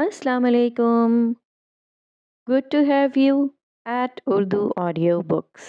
Assalamu alaikum. Good to have you at Urdu Audio Books.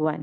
1।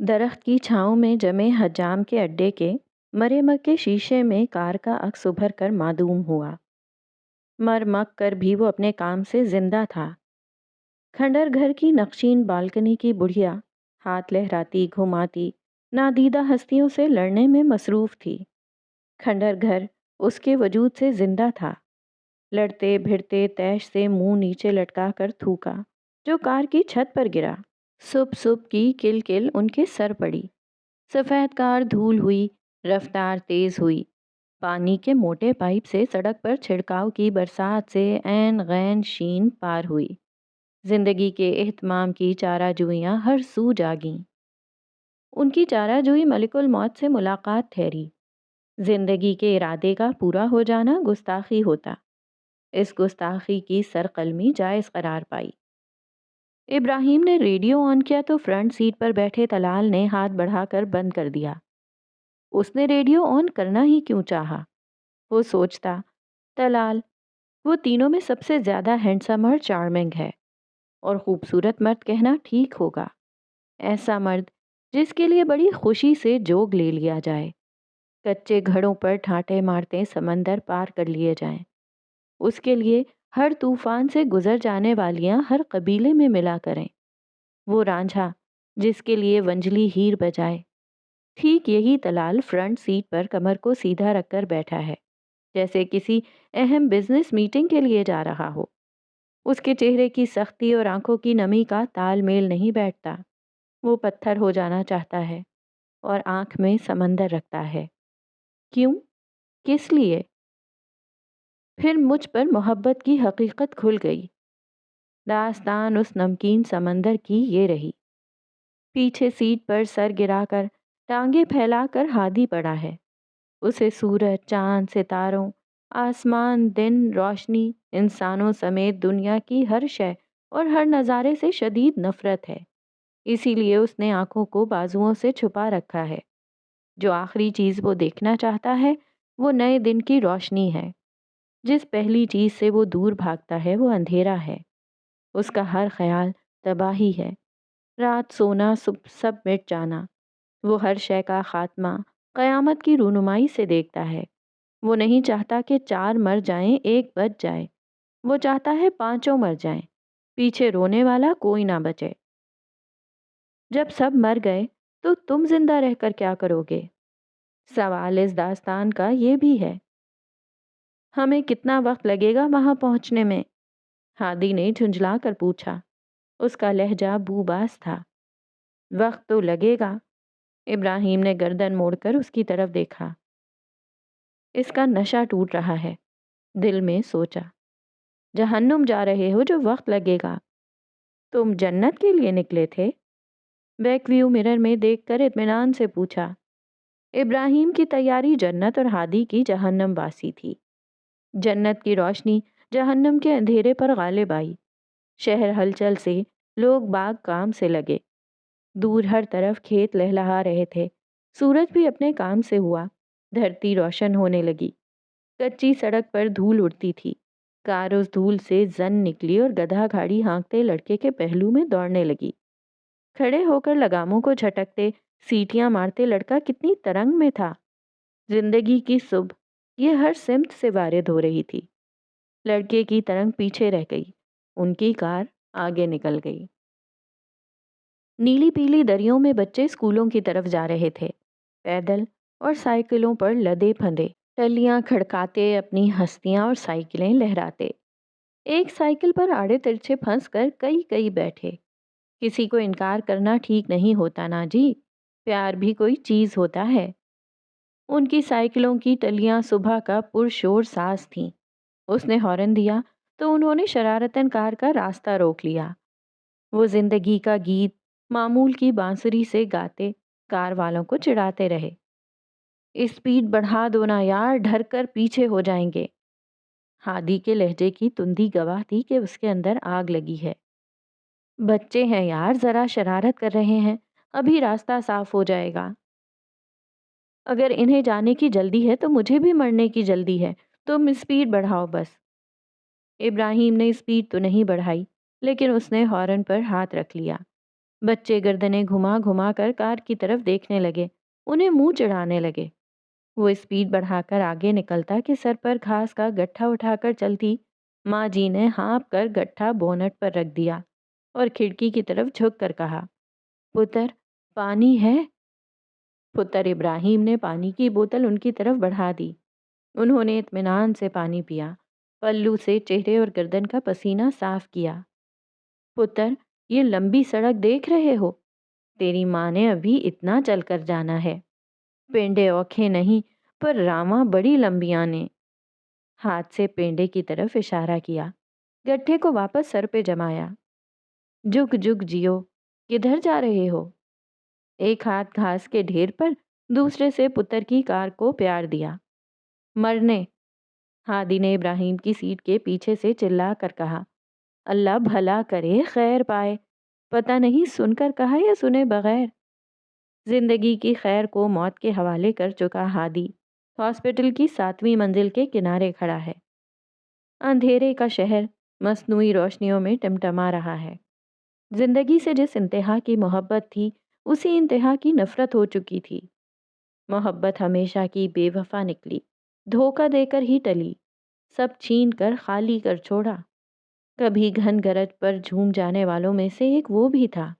درخت کی چھاؤں میں جمے حجام کے اڈے کے مرے مگ کے شیشے میں کار کا عکس ابھر کر معدوم ہوا۔ مر مگ کر بھی وہ اپنے کام سے زندہ تھا۔ کھنڈر گھر کی نقشین بالکنی کی بڑھیا ہاتھ لہراتی گھماتی نادیدہ ہستیوں سے لڑنے میں مصروف تھی۔ کھنڈر گھر اس کے وجود سے زندہ تھا۔ لڑتے بھڑتے تیش سے منہ نیچے لٹکا کر تھوکا جو کار کی چھت پر گرا۔ سب سب کی کل کل ان کے سر پڑی۔ سفید کار دھول ہوئی، رفتار تیز ہوئی۔ پانی کے موٹے پائپ سے سڑک پر چھڑکاؤ کی برسات سے عین غین شین پار ہوئی۔ زندگی کے اہتمام کی چارہ جوئیاں ہر سو جاگیں۔ ان کی چارہ جوئی ملک الموت سے ملاقات ٹھہری۔ زندگی کے ارادے کا پورا ہو جانا گستاخی ہوتا۔ اس گستاخی کی سر قلمی جائز قرار پائی۔ ابراہیم نے ریڈیو آن کیا تو فرنٹ سیٹ پر بیٹھے طلال نے ہاتھ بڑھا کر بند کر دیا۔ اس نے ریڈیو آن کرنا ہی کیوں چاہا؟ وہ سوچتا، طلال وہ تینوں میں سب سے زیادہ ہینڈسم اور چارمنگ ہے، اور خوبصورت مرد کہنا ٹھیک ہوگا۔ ایسا مرد جس کے لیے بڑی خوشی سے جوگ لے لیا جائے، کچے گھڑوں پر ٹھانٹے مارتے سمندر پار کر لیے جائیں، اس کے لیے ہر طوفان سے گزر جانے والیاں ہر قبیلے میں ملا کریں۔ وہ رانجھا جس کے لیے ونجلی ہیر بجائے۔ ٹھیک یہی طلال فرنٹ سیٹ پر کمر کو سیدھا رکھ کر بیٹھا ہے، جیسے کسی اہم بزنس میٹنگ کے لیے جا رہا ہو۔ اس کے چہرے کی سختی اور آنکھوں کی نمی کا تال میل نہیں بیٹھتا۔ وہ پتھر ہو جانا چاہتا ہے اور آنکھ میں سمندر رکھتا ہے۔ کیوں؟ کس لیے؟ پھر مجھ پر محبت کی حقیقت کھل گئی۔ داستان اس نمکین سمندر کی یہ رہی۔ پیچھے سیٹ پر سر گرا کر ٹانگیں پھیلا کر ہادی پڑا ہے۔ اسے سورج، چاند، ستاروں، آسمان، دن، روشنی، انسانوں سمیت دنیا کی ہر شے اور ہر نظارے سے شدید نفرت ہے۔ اسی لیے اس نے آنکھوں کو بازوؤں سے چھپا رکھا ہے۔ جو آخری چیز وہ دیکھنا چاہتا ہے وہ نئے دن کی روشنی ہے۔ جس پہلی چیز سے وہ دور بھاگتا ہے وہ اندھیرا ہے۔ اس کا ہر خیال تباہی ہے۔ رات سونا سب مٹ جانا۔ وہ ہر شے کا خاتمہ قیامت کی رونمائی سے دیکھتا ہے۔ وہ نہیں چاہتا کہ 4 مر جائیں 1 بچ جائے۔ وہ چاہتا ہے 5 مر جائیں، پیچھے رونے والا کوئی نہ بچے۔ جب سب مر گئے تو تم زندہ رہ کر کیا کرو گے؟ سوال اس داستان کا یہ بھی ہے۔ ہمیں کتنا وقت لگے گا وہاں پہنچنے میں؟ ہادی نے جھنجھلا کر پوچھا۔ اس کا لہجہ بوباس تھا۔ وقت تو لگے گا۔ ابراہیم نے گردن موڑ کر اس کی طرف دیکھا۔ اس کا نشہ ٹوٹ رہا ہے، دل میں سوچا۔ جہنم جا رہے ہو جو وقت لگے گا؟ تم جنت کے لیے نکلے تھے؟ بیک ویو مرر میں دیکھ کر اطمینان سے پوچھا۔ ابراہیم کی تیاری جنت اور ہادی کی جہنم باسی تھی۔ جنت کی روشنی جہنم کے اندھیرے پر غالب آئی۔ شہر ہلچل سے، لوگ باغ کام سے لگے۔ دور ہر طرف کھیت لہلہا رہے تھے۔ سورج بھی اپنے کام سے ہوا۔ دھرتی روشن ہونے لگی۔ کچی سڑک پر دھول اڑتی تھی۔ کار اس دھول سے زن نکلی اور گدھا گھاڑی ہانکتے لڑکے کے پہلو میں دوڑنے لگی۔ کھڑے ہو کر لگاموں کو جھٹکتے، سیٹیاں مارتے لڑکا کتنی ترنگ میں تھا۔ زندگی کی صبح یہ ہر سمت سے وارد ہو رہی تھی۔ لڑکے کی ترنگ پیچھے رہ گئی، ان کی کار آگے نکل گئی۔ نیلی پیلی دریوں میں بچے اسکولوں کی طرف جا رہے تھے، پیدل اور سائیکلوں پر لدے پھندے، ٹلیاں کھڑکاتے اپنی ہستیاں اور سائیکلیں لہراتے۔ ایک سائیکل پر آڑے ترچھے پھنس کر کئی بیٹھے۔ کسی کو انکار کرنا ٹھیک نہیں ہوتا نا جی، پیار بھی کوئی چیز ہوتا ہے۔ ان کی سائیکلوں کی ٹلیاں صبح کا پرشور ساز تھیں۔ اس نے ہارن دیا تو انہوں نے شرارتاً کار کا راستہ روک لیا۔ وہ زندگی کا گیت معمول کی بانسری سے گاتے کار والوں کو چڑھاتے رہے۔ اسپیڈ بڑھا دو نا یار، ڈھر کر پیچھے ہو جائیں گے۔ ہادی کے لہجے کی تندی گواہ تھی کہ اس کے اندر آگ لگی ہے۔ بچے ہیں یار، ذرا شرارت کر رہے ہیں، ابھی راستہ صاف ہو جائے گا۔ اگر انہیں جانے کی جلدی ہے تو مجھے بھی مرنے کی جلدی ہے، تم اسپیڈ بڑھاؤ بس۔ ابراہیم نے اسپیڈ تو نہیں بڑھائی، لیکن اس نے ہارن پر ہاتھ رکھ لیا۔ بچے گردنیں گھما گھما کر کار کی طرف دیکھنے لگے، انہیں منہ چڑھانے لگے۔ وہ اسپیڈ بڑھا کر آگے نکلتا کہ سر پر گھاس کا گٹھا اٹھا کر چلتی ماں جی نے ہانپ کر گٹھا بونٹ پر رکھ دیا اور کھڑکی کی طرف جھک کر کہا، پتر پانی ہے؟ پتر ابراہیم نے پانی کی بوتل ان کی طرف بڑھا دی۔ انہوں نے اطمینان سے پانی پیا، پلو سے چہرے اور گردن کا پسینہ صاف کیا۔ پتر، یہ لمبی سڑک دیکھ رہے ہو؟ تیری ماں نے ابھی اتنا چل کر جانا ہے۔ پینڈے اوکھے نہیں پر راواں بڑی لمبیاں نے۔ ہاتھ سے پینڈے کی طرف اشارہ کیا، گٹھے کو واپس سر پہ جمایا۔ جگ جگ جیو، کدھر جا رہے ہو؟ ایک ہاتھ گھاس کے ڈھیر پر، دوسرے سے پتر کی کار کو پیار دیا۔ مرنے، ہادی نے ابراہیم کی سیٹ کے پیچھے سے چلا کر کہا۔ اللہ بھلا کرے، خیر پائے، پتہ نہیں سن کر کہا یا سنے بغیر۔ زندگی کی خیر کو موت کے حوالے کر چکا ہادی ہاسپٹل کی 7ویں منزل کے کنارے کھڑا ہے۔ اندھیرے کا شہر مصنوعی روشنیوں میں ٹمٹما رہا ہے۔ زندگی سے جس انتہا کی محبت تھی، اسی انتہا کی نفرت ہو چکی تھی۔ محبت ہمیشہ کی بے وفا نکلی، دھوکہ دے کر ہی ٹلی، سب چھین کر خالی کر چھوڑا۔ کبھی گھن گرج پر جھوم جانے والوں میں سے ایک وہ بھی تھا۔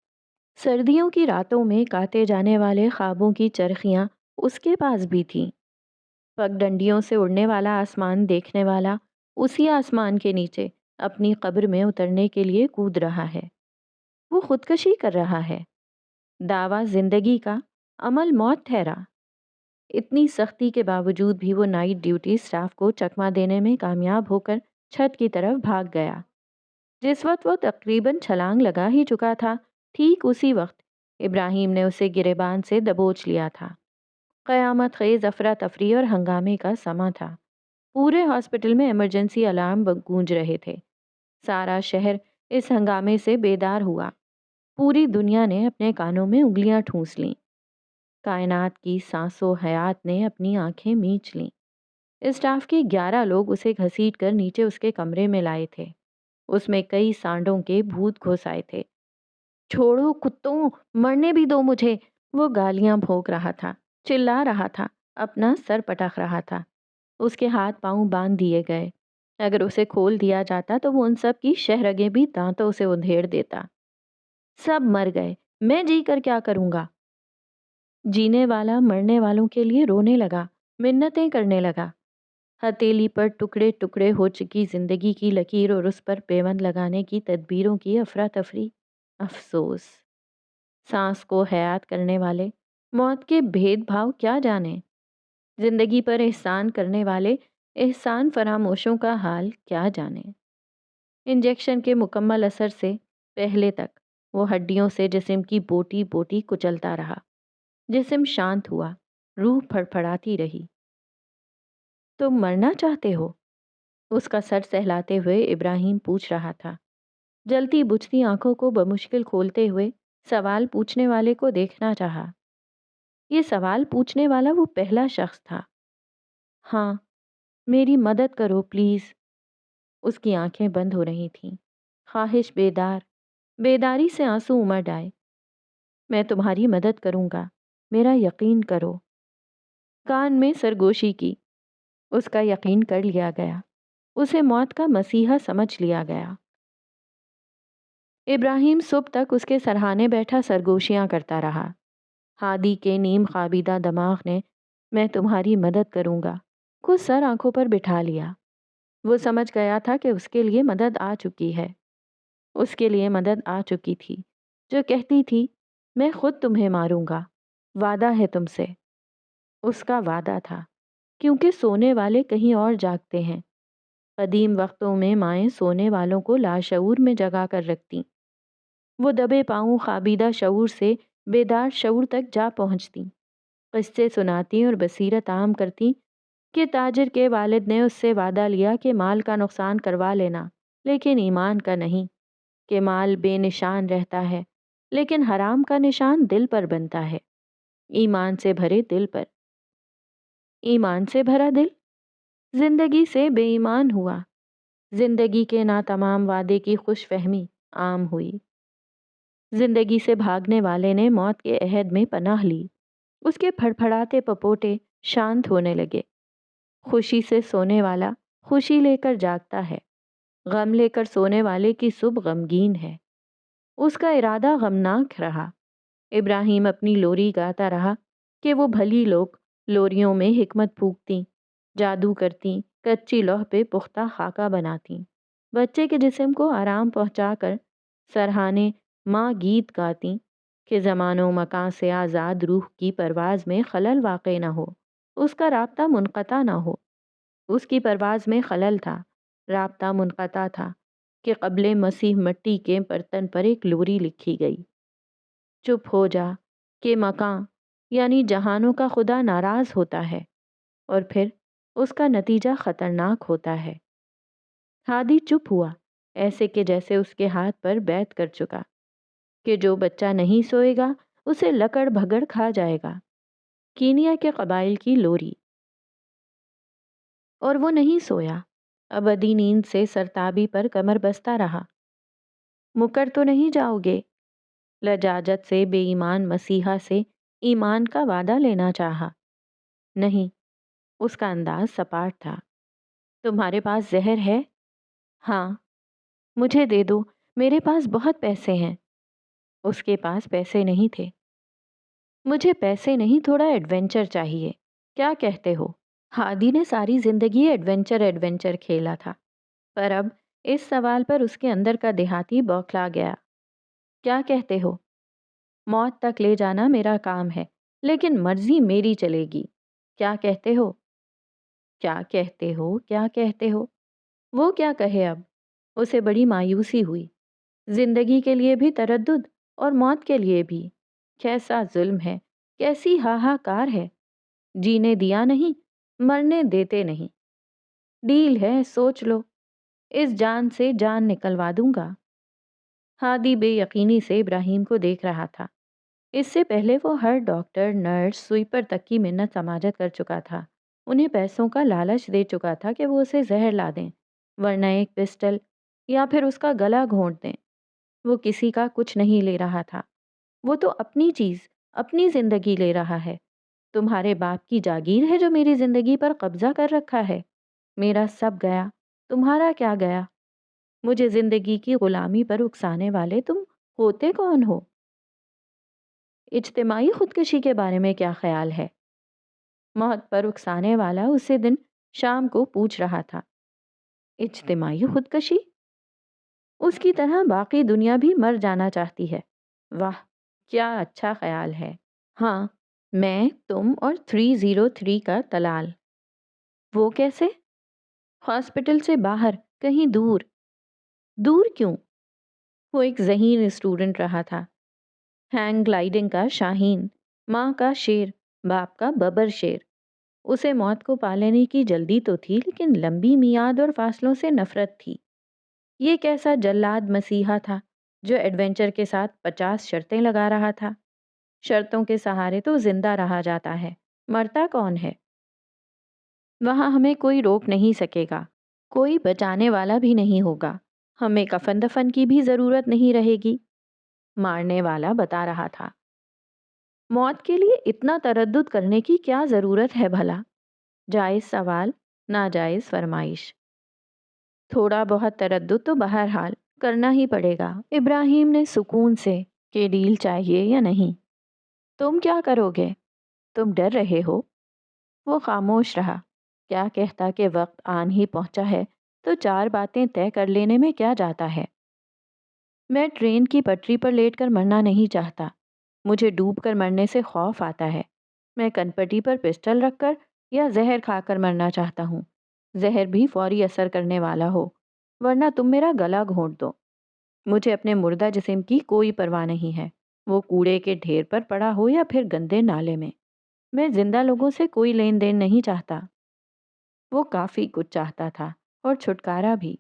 سردیوں کی راتوں میں کاٹے جانے والے خوابوں کی چرخیاں اس کے پاس بھی تھیں۔ پگ ڈنڈیوں سے اڑنے والا آسمان دیکھنے والا اسی آسمان کے نیچے اپنی قبر میں اترنے کے لیے کود رہا ہے۔ وہ خودکشی کر رہا ہے۔ دعویٰ زندگی کا، عمل موت ٹھہرا۔ اتنی سختی کے باوجود بھی وہ نائٹ ڈیوٹی سٹاف کو چکمہ دینے میں کامیاب ہو کر چھت کی طرف بھاگ گیا۔ جس وقت وہ تقریباً چھلانگ لگا ہی چکا تھا، ٹھیک اسی وقت ابراہیم نے اسے گریبان سے دبوچ لیا تھا۔ قیامت خیز افراتفری اور ہنگامے کا سماں تھا۔ پورے ہاسپٹل میں ایمرجنسی الارم گونج رہے تھے۔ سارا شہر اس ہنگامے سے بیدار ہوا۔ پوری دنیا نے اپنے کانوں میں انگلیاں ٹھونس لیں۔ کائنات کی سانس و حیات نے اپنی آنکھیں میچ لیں۔ اسٹاف کے 11 لوگ اسے گھسیٹ کر نیچے اس کے کمرے میں لائے تھے۔ اس میں کئی سانڈوں کے بھوت گھس آئے تھے۔ چھوڑو کتوں، مرنے بھی دو مجھے، وہ گالیاں بھونک رہا تھا، چلا رہا تھا، اپنا سر پٹک رہا تھا۔ اس کے ہاتھ پاؤں باندھ دیے گئے۔ اگر اسے کھول دیا جاتا تو وہ ان سب کی شہرگیں بھی دانتوں سے اندھیڑ دیتا۔ سب مر گئے، میں جی کر کیا کروں گا؟ جینے والا مرنے والوں کے لیے رونے لگا، منتیں کرنے لگا۔ ہتھیلی پر ٹکڑے ٹکڑے ہو چکی زندگی کی لکیر اور اس پر پیوند لگانے کی تدبیروں کی افراتفری۔ افسوس، سانس کو حیات کرنے والے موت کے بھید بھاؤ کیا جانے؟ زندگی پر احسان کرنے والے احسان فراموشوں کا حال کیا جانے؟ انجیکشن کے مکمل اثر سے پہلے تک وہ ہڈیوں سے جسم کی بوٹی بوٹی کچلتا رہا۔ جسم شانت ہوا، روح پھڑپھڑاتی رہی۔ تم مرنا چاہتے ہو؟ اس کا سر سہلاتے ہوئے ابراہیم پوچھ رہا تھا۔ جلتی بجھتی آنکھوں کو بمشکل کھولتے ہوئے سوال پوچھنے والے کو دیکھنا چاہا۔ یہ سوال پوچھنے والا وہ پہلا شخص تھا۔ ہاں، میری مدد کرو پلیز۔ اس کی آنکھیں بند ہو رہی تھیں، خواہش بیدار، بیداری سے آنسو امڑ آئے۔ میں تمہاری مدد کروں گا، میرا یقین کرو۔ کان میں سرگوشی کی۔ اس کا یقین کر لیا گیا، اسے موت کا مسیحا سمجھ لیا گیا۔ ابراہیم صبح تک اس کے سرہانے بیٹھا سرگوشیاں کرتا رہا۔ ہادی کے نیم خوابیدہ دماغ نے میں تمہاری مدد کروں گا کو سر آنکھوں پر بٹھا لیا۔ وہ سمجھ گیا تھا کہ اس کے لیے مدد آ چکی ہے۔ اس کے لیے مدد آ چکی تھی جو کہتی تھی میں خود تمہیں ماروں گا، وعدہ ہے تم سے۔ اس کا وعدہ تھا، کیونکہ سونے والے کہیں اور جاگتے ہیں۔ قدیم وقتوں میں مائیں سونے والوں کو لاشعور میں جگا کر رکھتیں۔ وہ دبے پاؤں خوابیدہ شعور سے بیدار شعور تک جا پہنچتیں، قصے سناتی اور بصیرت عام کرتی کہ تاجر کے والد نے اس سے وعدہ لیا کہ مال کا نقصان کروا لینا، لیکن ایمان کا نہیں، کہ مال بے نشان رہتا ہے لیکن حرام کا نشان دل پر بنتا ہے، ایمان سے بھرے دل پر۔ ایمان سے بھرا دل زندگی سے بے ایمان ہوا، زندگی کے ناتمام وعدے کی خوش فہمی عام ہوئی۔ زندگی سے بھاگنے والے نے موت کے عہد میں پناہ لی۔ اس کے پھڑپھڑاتے پپوٹے شانت ہونے لگے۔ خوشی سے سونے والا خوشی لے کر جاگتا ہے، غم لے کر سونے والے کی صبح غمگین ہے۔ اس کا ارادہ غمناک رہا۔ ابراہیم اپنی لوری گاتا رہا کہ وہ بھلی لوگ لوریوں میں حکمت پھونکتیں، جادو کرتیں، کچی لوح پہ پختہ خاکہ بناتیں، بچے کے جسم کو آرام پہنچا کر سرہانے ماں گیت گاتیں کہ زمان و مکان سے آزاد روح کی پرواز میں خلل واقع نہ ہو، اس کا رابطہ منقطع نہ ہو۔ اس کی پرواز میں خلل تھا، رابطہ منقطع تھا کہ قبل مسیح مٹی کے برتن پر ایک لوری لکھی گئی: چپ ہو جا کہ مکان یعنی جہانوں کا خدا ناراض ہوتا ہے، اور پھر اس کا نتیجہ خطرناک ہوتا ہے۔ ہادی چپ ہوا، ایسے کہ جیسے اس کے ہاتھ پر بیعت کر چکا کہ جو بچہ نہیں سوئے گا اسے لکڑ بھگڑ کھا جائے گا۔ کینیا کے قبائل کی لوری۔ اور وہ نہیں سویا، ابدی نیند سے سرتابی پر کمر بستہ رہا۔ مکر تو نہیں جاؤ گے؟ لجاجت سے بے ایمان مسیحا سے ایمان کا وعدہ لینا چاہا۔ نہیں، اس کا انداز سپاٹ تھا۔ تمہارے پاس زہر ہے؟ ہاں، مجھے دے دو، میرے پاس بہت پیسے ہیں۔ اس کے پاس پیسے نہیں تھے۔ مجھے پیسے نہیں، تھوڑا ایڈونچر چاہیے، کیا کہتے ہو؟ ہادی نے ساری زندگی ایڈونچر کھیلا تھا، پر اب اس سوال پر اس کے اندر کا دیہاتی بوکھلا گیا۔ کیا کہتے ہو؟ موت تک لے جانا میرا کام ہے، لیکن مرضی میری چلے گی۔ کیا کہتے ہو؟ کیا کہتے ہو؟ کیا کہتے ہو؟ وہ کیا کہے اب؟ اسے بڑی مایوسی ہوئی۔ زندگی کے لیے بھی تردد اور موت کے لیے بھی۔ کیسا ظلم ہے، کیسی ہاہاکار ہے۔ جینے دیا نہیں، مرنے دیتے نہیں۔ ڈیل ہے، سوچ لو، اس جان سے جان نکلوا دوں گا۔ ہادی بے یقینی سے ابراہیم کو دیکھ رہا تھا۔ اس سے پہلے وہ ہر ڈاکٹر، نرس، سویپر تک کی منت سماجت کر چکا تھا۔ انہیں پیسوں کا لالچ دے چکا تھا کہ وہ اسے زہر لا دیں، ورنہ ایک پسٹل یا پھر اس کا گلا گھونٹ دیں۔ وہ کسی کا کچھ نہیں لے رہا تھا، وہ تو اپنی چیز، اپنی زندگی لے رہا ہے۔ تمہارے باپ کی جاگیر ہے جو میری زندگی پر قبضہ کر رکھا ہے۔ میرا سب گیا، تمہارا کیا گیا؟ مجھے زندگی کی غلامی پر اکسانے والے تم ہوتے کون ہو؟ اجتماعی خودکشی کے بارے میں کیا خیال ہے؟ موت پر اکسانے والا اسی دن شام کو پوچھ رہا تھا۔ اجتماعی خودکشی؟ اس کی طرح باقی دنیا بھی مر جانا چاہتی ہے۔ واہ، کیا اچھا خیال ہے۔ ہاں، میں، تم اور 303 کا تلال۔ وہ کیسے؟ ہاسپٹل سے باہر، کہیں دور۔ دور کیوں؟ وہ ایک ذہین اسٹوڈنٹ رہا تھا، ہینگ گلائیڈنگ کا شاہین، ماں کا شیر، باپ کا ببر شیر۔ اسے موت کو پا لینے کی جلدی تو تھی، لیکن لمبی میعاد اور فاصلوں سے نفرت تھی۔ یہ کیسا جلاد مسیحا تھا جو ایڈونچر کے ساتھ 50 شرطیں لگا رہا تھا۔ شرطوں کے سہارے تو زندہ رہا جاتا ہے، مرتا کون ہے؟ وہاں ہمیں کوئی روک نہیں سکے گا، کوئی بچانے والا بھی نہیں ہوگا، ہمیں کفن دفن کی بھی ضرورت نہیں رہے گی، مارنے والا بتا رہا تھا۔ موت کے لیے اتنا تردد کرنے کی کیا ضرورت ہے بھلا؟ جائز سوال، ناجائز فرمائش۔ تھوڑا بہت تردد تو بہرحال کرنا ہی پڑے گا۔ ابراہیم نے سکون سے کہ ڈیل چاہیے یا نہیں؟ تم کیا کرو گے؟ تم ڈر رہے ہو؟ وہ خاموش رہا۔ کیا کہتا کہ وقت آن ہی پہنچا ہے تو 4 باتیں طے کر لینے میں کیا جاتا ہے۔ میں ٹرین کی پٹری پر لیٹ کر مرنا نہیں چاہتا، مجھے ڈوب کر مرنے سے خوف آتا ہے۔ میں کنپٹی پر پسٹل رکھ کر یا زہر کھا کر مرنا چاہتا ہوں، زہر بھی فوری اثر کرنے والا ہو، ورنہ تم میرا گلا گھونٹ دو۔ مجھے اپنے مردہ جسم کی کوئی پرواہ نہیں ہے، وہ کوڑے کے ڈھیر پر پڑا ہو یا پھر گندے نالے میں۔ میں زندہ لوگوں سے کوئی لین دین نہیں چاہتا۔ وہ کافی کچھ چاہتا تھا، اور چھٹکارا بھی۔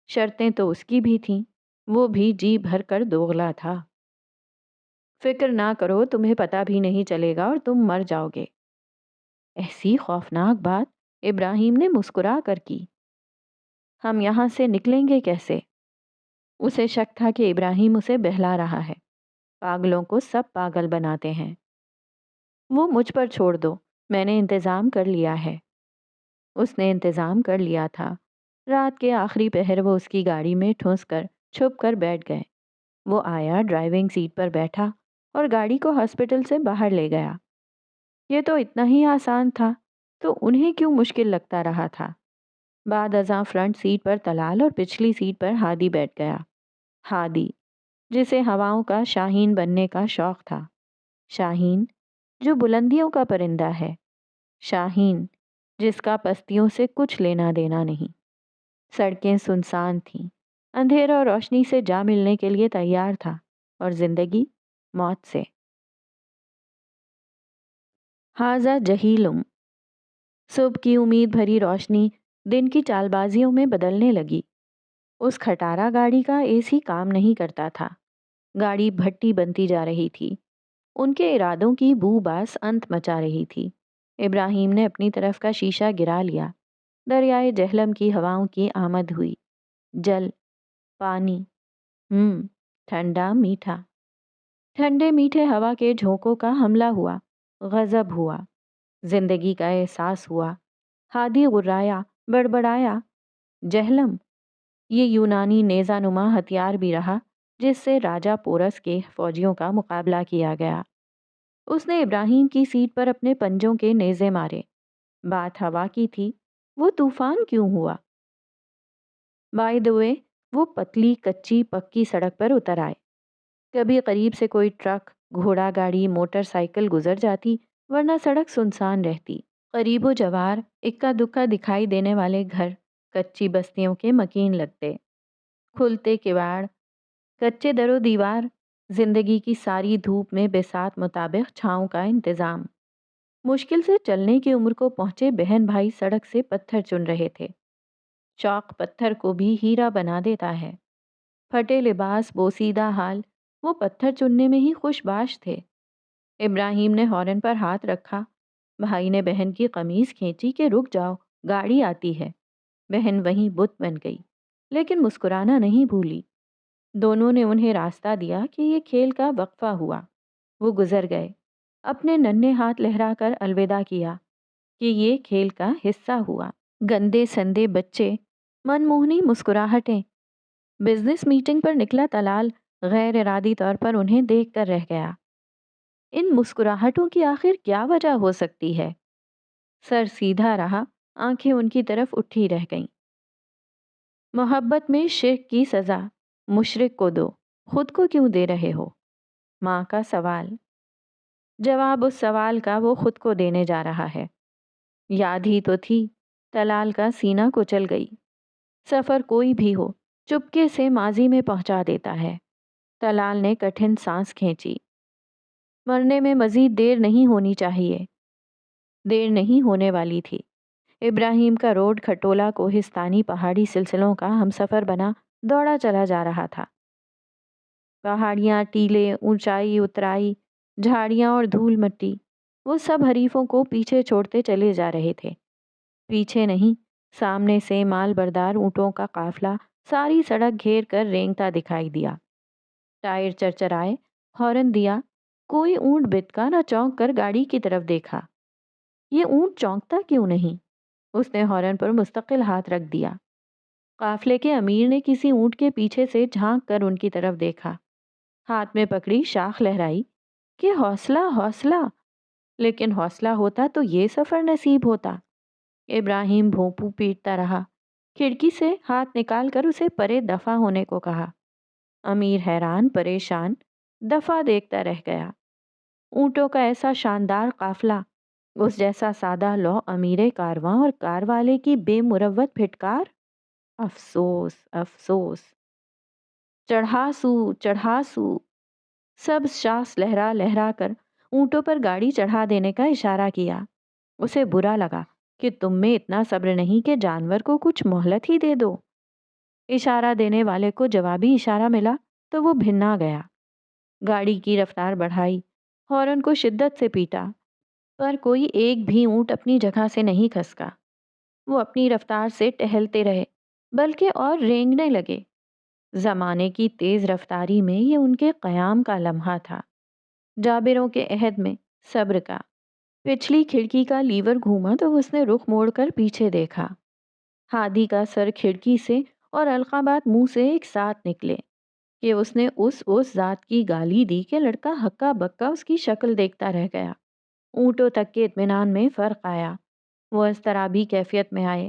شرطیں تو اس کی بھی تھیں، وہ بھی جی بھر کر دوغلا تھا۔ فکر نہ کرو، تمہیں پتہ بھی نہیں چلے گا اور تم مر جاؤ گے۔ ایسی خوفناک بات ابراہیم نے مسکرا کر کی۔ ہم یہاں سے نکلیں گے کیسے؟ اسے شک تھا کہ ابراہیم اسے بہلا رہا ہے۔ پاگلوں کو سب پاگل بناتے ہیں۔ وہ مجھ پر چھوڑ دو، میں نے انتظام کر لیا ہے۔ اس نے انتظام کر لیا تھا۔ رات کے آخری پہر وہ اس کی گاڑی میں ٹھونس کر چھپ کر بیٹھ گئے۔ وہ آیا، ڈرائیونگ سیٹ پر بیٹھا اور گاڑی کو ہاسپٹل سے باہر لے گیا۔ یہ تو اتنا ہی آسان تھا، تو انہیں کیوں مشکل لگتا رہا تھا؟ بعد ازاں فرنٹ سیٹ پر طلال اور پچھلی سیٹ پر ہادی بیٹھ گیا۔ ہادی، جسے ہواؤں کا شاہین بننے کا شوق تھا۔ شاہین، جو بلندیوں کا پرندہ ہے۔ شاہین، جس کا پستیوں سے کچھ لینا دینا نہیں۔ سڑکیں سنسان تھیں، اندھیرا اور روشنی سے جا ملنے کے لیے تیار تھا، اور زندگی موت سے۔ حاذا جہیلم۔ صبح کی امید بھری روشنی دن کی چال بازیوں میں بدلنے لگی۔ اس کھٹارا گاڑی کا اے سی کام نہیں کرتا تھا۔ گاڑی بھٹی بنتی جا رہی تھی۔ ان کے ارادوں کی بو باس انت مچا رہی تھی۔ ابراہیم نے اپنی طرف کا شیشہ گرا لیا۔ دریائے جہلم کی ہواؤں کی آمد ہوئی۔ جل، پانی، ٹھنڈا میٹھا۔ ٹھنڈے میٹھے ہوا کے جھونکوں کا حملہ ہوا، غضب ہوا، زندگی کا احساس ہوا۔ ہادی غرایا، بڑبڑایا، جہلم، یہ یونانی نیزہ نما ہتھیار بھی رہا جس سے راجہ پورس کے فوجیوں کا مقابلہ کیا گیا۔ اس نے ابراہیم کی سیٹ پر اپنے پنجوں کے نیزے مارے۔ بات ہوا کی تھی، وہ طوفان کیوں ہوا؟ بائی دا وے، وہ پتلی کچی پکی سڑک پر اتر آئے۔ کبھی قریب سے کوئی ٹرک، گھوڑا گاڑی، موٹر سائیکل گزر جاتی، ورنہ سڑک سنسان رہتی۔ قریب و جوار اکا دکا دکھائی دینے والے گھر کچی بستیوں کے مکین لگتے۔ کھلتے کواڑ، کچے در و دیوار، زندگی کی ساری دھوپ میں بساط مطابق چھاؤں کا انتظام۔ مشکل سے چلنے کی عمر کو پہنچے بہن بھائی سڑک سے پتھر چن رہے تھے۔ شوق پتھر کو بھی ہیرا بنا دیتا ہے۔ پھٹے لباس، بوسیدہ حال، وہ پتھر چننے میں ہی خوش باش تھے۔ ابراہیم نے ہارن پر ہاتھ رکھا۔ بھائی نے بہن کی قمیض کھینچی کہ رک جاؤ، گاڑی آتی ہے۔ بہن وہیں بت بن گئی، لیکن مسکرانا نہیں بھولی۔ دونوں نے انہیں راستہ دیا کہ یہ کھیل کا وقفہ ہوا۔ وہ گزر گئے، اپنے ننھے ہاتھ لہرا کر الوداع کیا کہ یہ کھیل کا حصہ ہوا۔ گندے سندے بچے، من موہنی مسکراہٹیں۔ بزنس میٹنگ پر نکلا طلال غیر ارادی طور پر انہیں دیکھ کر رہ گیا۔ ان مسکراہٹوں کی آخر کیا وجہ ہو سکتی ہے؟ سر سیدھا رہا، آنکھیں ان کی طرف اٹھی رہ گئیں۔ محبت میں شرک کی سزا مشرک کو دو، خود کو کیوں دے رہے ہو؟ ماں کا سوال۔ جواب اس سوال کا وہ خود کو دینے جا رہا ہے۔ یاد ہی تو تھی، طلال کا سینہ کچل گئی۔ سفر کوئی بھی ہو، چپکے سے ماضی میں پہنچا دیتا ہے۔ طلال نے کٹھن سانس کھینچی۔ مرنے میں مزید دیر نہیں ہونی چاہیے۔ دیر نہیں ہونے والی تھی۔ ابراہیم کا روڈ کھٹولا کوہستانی پہاڑی سلسلوں کا ہم سفر بنا دوڑا چلا جا رہا تھا۔ پہاڑیاں، ٹیلے، اونچائی اترائی، جھاڑیاں اور دھول مٹی، وہ سب حریفوں کو پیچھے چھوڑتے چلے جا رہے تھے۔ پیچھے نہیں، سامنے سے مال بردار اونٹوں کا قافلہ ساری سڑک گھیر کر رینگتا دکھائی دیا۔ ٹائر چرچرائے، ہارن دیا، کوئی اونٹ بتکا نہ چونک کر گاڑی کی طرف دیکھا۔ یہ اونٹ چونکتا کیوں نہیں؟ اس نے ہارن پر مستقل ہاتھ رکھ دیا۔ قافلے کے امیر نے کسی اونٹ کے پیچھے سے جھانک کر ان کی طرف دیکھا، ہاتھ میں پکڑی شاخ لہرائی کہ حوصلہ حوصلہ، لیکن حوصلہ ہوتا تو یہ سفر نصیب ہوتا۔ ابراہیم بھونپو پیٹتا رہا، کھڑکی سے ہاتھ نکال کر اسے پرے دفع ہونے کو کہا۔ امیر حیران پریشان دفع دیکھتا رہ گیا۔ اونٹوں کا ایسا شاندار قافلہ، اس جیسا سادہ لو امیر کارواں اور کار والے کی بے مروت پھٹکار، افسوس افسوس۔ چڑھاسو چڑھاسو، سب سانس لہرا لہرا کر اونٹوں پر گاڑی چڑھا دینے کا اشارہ کیا۔ اسے برا لگا کہ تم میں اتنا صبر نہیں کہ جانور کو کچھ مہلت ہی دے دو۔ اشارہ دینے والے کو جوابی اشارہ ملا تو وہ بھنا گیا۔ گاڑی کی رفتار بڑھائی، ہارن کو شدت سے پیٹا، پر کوئی ایک بھی اونٹ اپنی جگہ سے نہیں کھسکا۔ وہ اپنی رفتار سے ٹہلتے رہے، بلکہ اور رینگنے لگے۔ زمانے کی تیز رفتاری میں یہ ان کے قیام کا لمحہ تھا، جابروں کے عہد میں صبر کا۔ پچھلی کھڑکی کا لیور گھوما تو اس نے رخ موڑ کر پیچھے دیکھا۔ ہادی کا سر کھڑکی سے اور القابات منہ سے ایک ساتھ نکلے کہ اس نے اس ذات کی گالی دی کہ لڑکا ہکا بکا اس کی شکل دیکھتا رہ گیا۔ اونٹوں تک کے اطمینان میں فرق آیا۔ وہ اضطرابی کیفیت میں آئے۔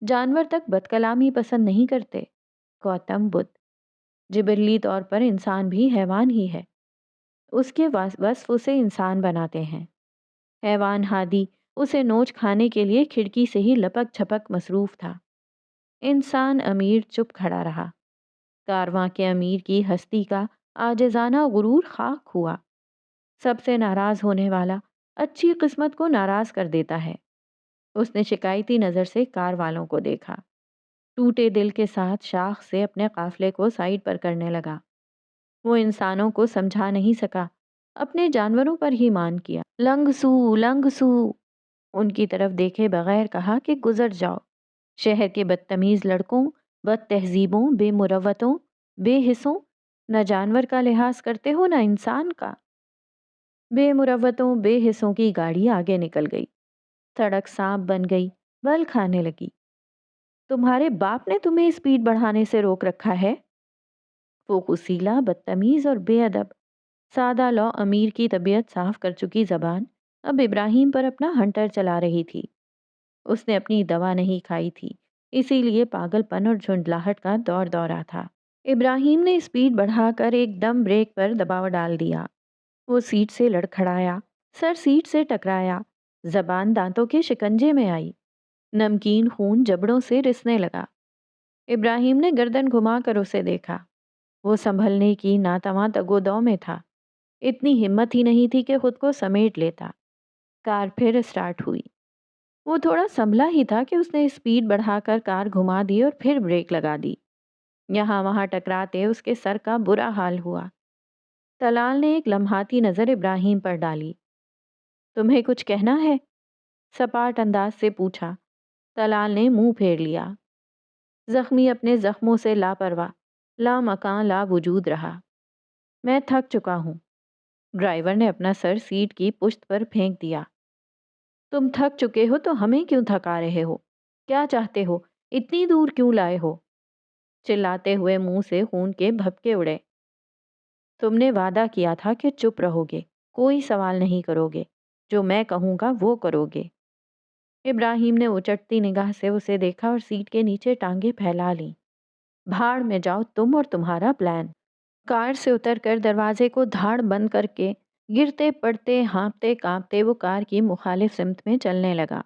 جانور تک بد کلامی پسند نہیں کرتے۔ گوتم بدھ جبلی طور پر انسان بھی حیوان ہی ہے، اس کے وصف اسے انسان بناتے ہیں۔ حیوان ہادی اسے نوچ کھانے کے لیے کھڑکی سے ہی لپک چھپک مصروف تھا۔ انسان امیر چپ کھڑا رہا۔ کارواں کے امیر کی ہستی کا عاجزانہ غرور خاک ہوا۔ سب سے ناراض ہونے والا اچھی قسمت کو ناراض کر دیتا ہے۔ اس نے شکایتی نظر سے کار والوں کو دیکھا۔ ٹوٹے دل کے ساتھ شاخ سے اپنے قافلے کو سائیڈ پر کرنے لگا۔ وہ انسانوں کو سمجھا نہیں سکا، اپنے جانوروں پر ہی مان کیا۔ لنگ سو لنگ سو، ان کی طرف دیکھے بغیر کہا کہ گزر جاؤ۔ شہر کے بدتمیز لڑکوں، بد تہذیبوں، بے مروتوں، بے حسوں، نہ جانور کا لحاظ کرتے ہو نہ انسان کا۔ بے مروتوں، بے حسوں کی گاڑی آگے نکل گئی۔ سڑک سانپ بن گئی، بل کھانے لگی۔ تمہارے باپ نے تمہیں اسپیڈ بڑھانے سے روک رکھا ہے؟ وہ غسیلا، بدتمیز اور بے ادب سادہ لو امیر کی طبیعت صاف کر چکی زبان اب ابراہیم پر اپنا ہنٹر چلا رہی تھی۔ اس نے اپنی دوا نہیں کھائی تھی، اسی لیے پاگل پن اور جھنجلاہٹ کا دور دورہ تھا۔ ابراہیم نے اسپیڈ بڑھا کر ایک دم بریک پر دباؤ ڈال دیا۔ وہ سیٹ سے لڑکھڑایا، سر سیٹ سے ٹکرایا، زبان دانتوں کے شکنجے میں آئی، نمکین خون جبڑوں سے رسنے لگا۔ ابراہیم نے گردن گھما کر اسے دیکھا۔ وہ سنبھلنے کی ناتواں تگودو میں تھا، اتنی ہمت ہی نہیں تھی کہ خود کو سمیٹ لیتا۔ کار پھر اسٹارٹ ہوئی۔ وہ تھوڑا سنبھلا ہی تھا کہ اس نے اسپیڈ بڑھا کر کار گھما دی اور پھر بریک لگا دی۔ یہاں وہاں ٹکراتے اس کے سر کا برا حال ہوا۔ طلال نے ایک لمحاتی نظر ابراہیم پر ڈالی۔ تمہیں کچھ کہنا ہے؟ سپاٹ انداز سے پوچھا۔ طلال نے منہ پھیر لیا۔ زخمی اپنے زخموں سے لاپرواہ، لامکان لا وجود رہا۔ میں تھک چکا ہوں۔ ڈرائیور نے اپنا سر سیٹ کی پشت پر پھینک دیا۔ تم تھک چکے ہو تو ہمیں کیوں تھکا رہے ہو؟ کیا چاہتے ہو؟ اتنی دور کیوں لائے ہو؟ چلاتے ہوئے منہ سے خون کے بھپکے اڑے۔ تم نے وعدہ کیا تھا کہ چپ رہو گے، کوئی سوال نہیں کرو گے، جو میں کہوں گا وہ کرو گے۔ ابراہیم نے اچٹتی نگاہ سے اسے دیکھا اور سیٹ کے نیچے ٹانگیں پھیلا لیں۔ بھاڑ میں جاؤ تم اور تمہارا پلان۔ کار سے اتر کر دروازے کو دھاڑ بند کر کے گرتے پڑتے ہانپتے کانپتے وہ کار کی مخالف سمت میں چلنے لگا۔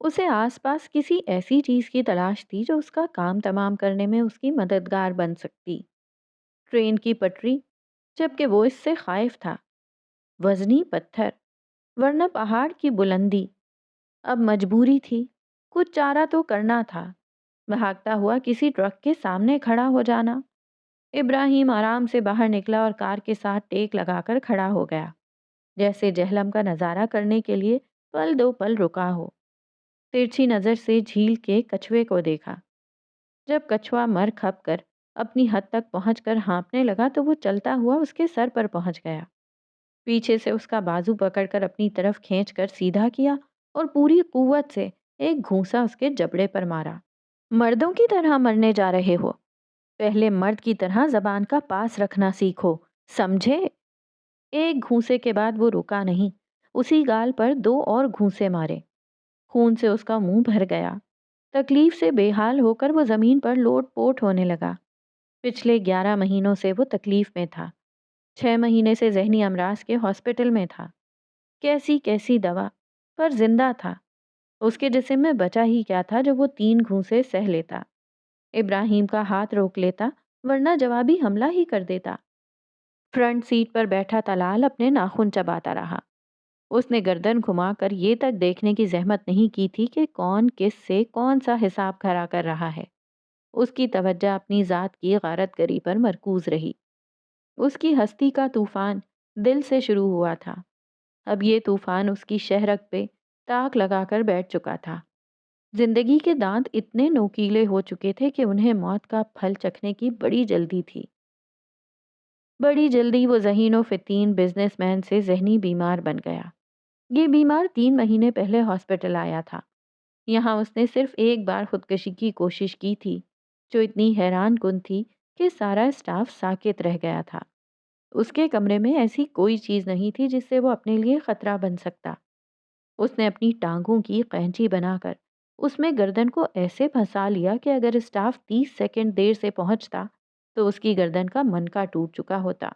اسے آس پاس کسی ایسی چیز کی تلاش تھی جو اس کا کام تمام کرنے میں اس کی مددگار بن سکتی۔ ٹرین کی پٹری، جبکہ وہ اس سے خائف تھا۔ وزنی پتھر، ورنہ پہاڑ کی بلندی۔ اب مجبوری تھی، کچھ چارہ تو کرنا تھا۔ بھاگتا ہوا کسی ٹرک کے سامنے کھڑا ہو جانا۔ ابراہیم آرام سے باہر نکلا اور کار کے ساتھ ٹیک لگا کر کھڑا ہو گیا، جیسے جہلم کا نظارہ کرنے کے لیے پل دو پل رکا ہو۔ ترچھی نظر سے جھیل کے کچھوے کو دیکھا۔ جب کچھوا مر کھپ کر اپنی حد تک پہنچ کر ہانپنے لگا تو وہ چلتا ہوا اس کے سر پر پہنچ گیا۔ پیچھے سے اس کا بازو پکڑ کر اپنی طرف کھینچ کر سیدھا کیا اور پوری قوت سے ایک گھونسا اس کے جبڑے پر مارا۔ مردوں کی طرح مرنے جا رہے ہو؟ پہلے مرد کی طرح زبان کا پاس رکھنا سیکھو، سمجھے؟ ایک گھونسے کے بعد وہ رکا نہیں، اسی گال پر دو اور گھونسے مارے۔ خون سے اس کا منہ بھر گیا۔ تکلیف سے بے حال ہو کر وہ زمین پر لوٹ پوٹ ہونے لگا۔ پچھلے 11 مہینوں سے وہ تکلیف میں تھا۔ 6 مہینے سے ذہنی امراض کے ہاسپٹل میں تھا۔ کیسی کیسی دوا، پر زندہ تھا۔ اس کے جسم میں بچا ہی کیا تھا جو وہ 3 گھونسے سہ لیتا۔ ابراہیم کا ہاتھ روک لیتا، ورنہ جوابی حملہ ہی کر دیتا۔ فرنٹ سیٹ پر بیٹھا طلال اپنے ناخن چباتا رہا۔ اس نے گردن گھما کر یہ تک دیکھنے کی زحمت نہیں کی تھی کہ کون کس سے کون سا حساب کھڑا کر رہا ہے۔ اس کی توجہ اپنی ذات کی غارت گری پر مرکوز رہی۔ اس کی ہستی کا طوفان دل سے شروع ہوا تھا۔ اب یہ طوفان اس کی شہرک پہ تاک لگا کر بیٹھ چکا تھا۔ زندگی کے دانت اتنے نوکیلے ہو چکے تھے کہ انہیں موت کا پھل چکھنے کی بڑی جلدی تھی۔ بڑی جلدی وہ ذہین و فتین بزنس مین سے ذہنی بیمار بن گیا۔ یہ بیمار 3 مہینے پہلے ہاسپٹل آیا تھا۔ یہاں اس نے صرف ایک بار خودکشی کی کوشش کی تھی، جو اتنی حیران کن تھی کہ سارا اسٹاف ساکت رہ گیا تھا۔ اس کے کمرے میں ایسی کوئی چیز نہیں تھی جس سے وہ اپنے لیے خطرہ بن سکتا۔ اس نے اپنی ٹانگوں کی قینچی بنا کر اس میں گردن کو ایسے پھنسا لیا کہ اگر اسٹاف 30 سیکنڈ دیر سے پہنچتا تو اس کی گردن کا منکا ٹوٹ چکا ہوتا۔